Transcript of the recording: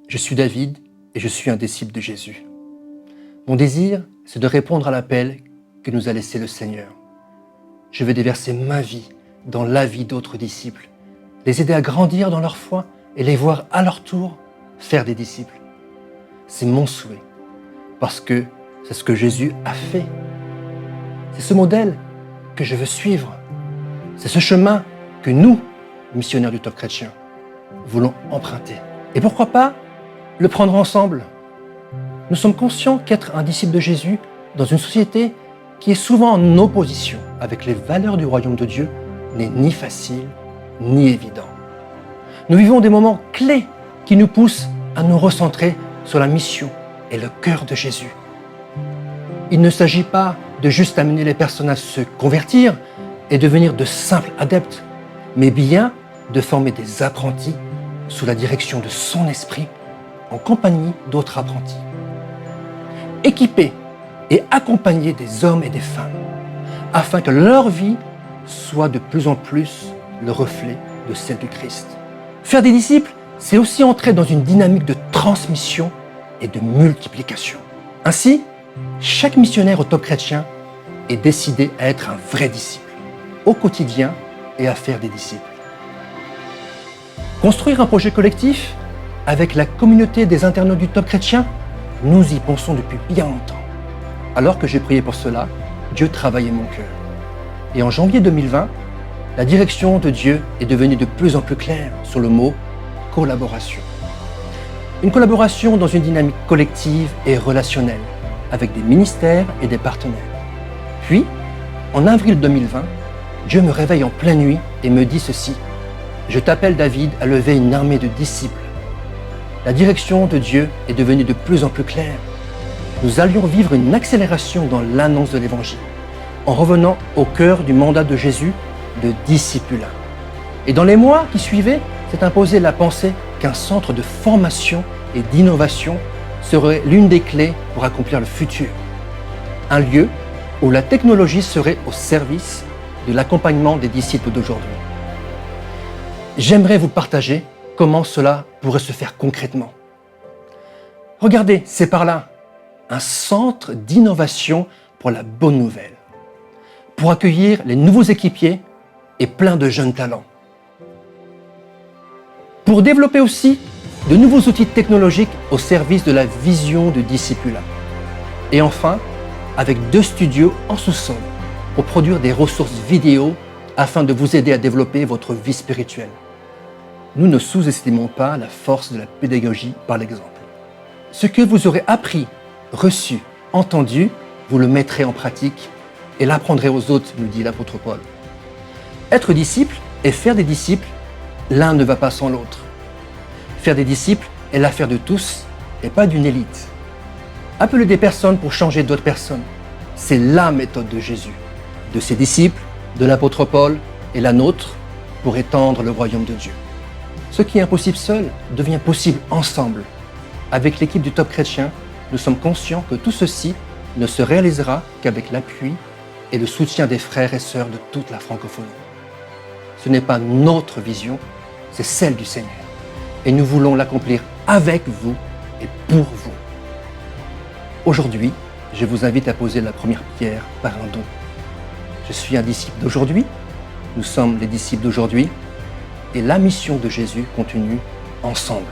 Je suis David et je suis un disciple de Jésus. Mon désir, c'est de répondre à l'appel que nous a laissé le Seigneur. Je veux déverser ma vie dans la vie d'autres disciples, les aider à grandir dans leur foi et les voir à leur tour faire des disciples. C'est mon souhait, parce que c'est ce que Jésus a fait. C'est ce modèle que je veux suivre. C'est ce chemin que nous, missionnaires du Top Chrétien, voulons emprunter. Et pourquoi pas le prendre ensemble? Nous sommes conscients qu'être un disciple de Jésus dans une société qui est souvent en opposition avec les valeurs du royaume de Dieu n'est ni facile ni évident. Nous vivons des moments clés qui nous poussent à nous recentrer sur la mission et le cœur de Jésus. Il ne s'agit pas de juste amener les personnes à se convertir et devenir de simples adeptes, mais bien de former des apprentis sous la direction de son esprit en compagnie d'autres apprentis. Équiper et accompagner des hommes et des femmes afin que leur vie soit de plus en plus le reflet de celle du Christ. Faire des disciples, c'est aussi entrer dans une dynamique de transmission et de multiplication. Ainsi, chaque missionnaire au Top Chrétien est décidé à être un vrai disciple, au quotidien et à faire des disciples. Construire un projet collectif avec la communauté des internautes du Top Chrétien, nous y pensons depuis bien longtemps. Alors que j'ai prié pour cela, Dieu travaillait mon cœur. Et en janvier 2020, la direction de Dieu est devenue de plus en plus claire sur le mot collaboration. Une collaboration dans une dynamique collective et relationnelle avec des ministères et des partenaires. Puis, en avril 2020, Dieu me réveille en pleine nuit et me dit ceci: je t'appelle David à lever une armée de disciples. La direction de Dieu est devenue de plus en plus claire. Nous allions vivre une accélération dans l'annonce de l'Évangile, en revenant au cœur du mandat de Jésus de discipulat. Et dans les mois qui suivaient, s'est imposée la pensée qu'un centre de formation et d'innovation serait l'une des clés pour accomplir le futur. Un lieu où la technologie serait au service de l'accompagnement des disciples d'aujourd'hui. J'aimerais vous partager comment cela pourrait se faire concrètement. Regardez, c'est par là, un centre d'innovation pour la bonne nouvelle, pour accueillir les nouveaux équipiers et plein de jeunes talents. Pour développer aussi de nouveaux outils technologiques au service de la vision du discipulat. Et enfin, avec 2 studios en sous-sol pour produire des ressources vidéo afin de vous aider à développer votre vie spirituelle. Nous ne sous-estimons pas la force de la pédagogie par l'exemple. Ce que vous aurez appris, reçu, entendu, vous le mettrez en pratique et l'apprendrez aux autres, nous dit l'apôtre Paul. Être disciple et faire des disciples, l'un ne va pas sans l'autre. Faire des disciples est l'affaire de tous et pas d'une élite. Appeler des personnes pour changer d'autres personnes, c'est la méthode de Jésus, de ses disciples, de l'apôtre Paul et la nôtre pour étendre le royaume de Dieu. Ce qui est impossible seul devient possible ensemble. Avec l'équipe du Top Chrétien, nous sommes conscients que tout ceci ne se réalisera qu'avec l'appui et le soutien des frères et sœurs de toute la francophonie. Ce n'est pas notre vision, c'est celle du Seigneur. Et nous voulons l'accomplir avec vous et pour vous. Aujourd'hui, je vous invite à poser la première pierre par un don. Je suis un disciple d'aujourd'hui, nous sommes les disciples d'aujourd'hui, et la mission de Jésus continue ensemble.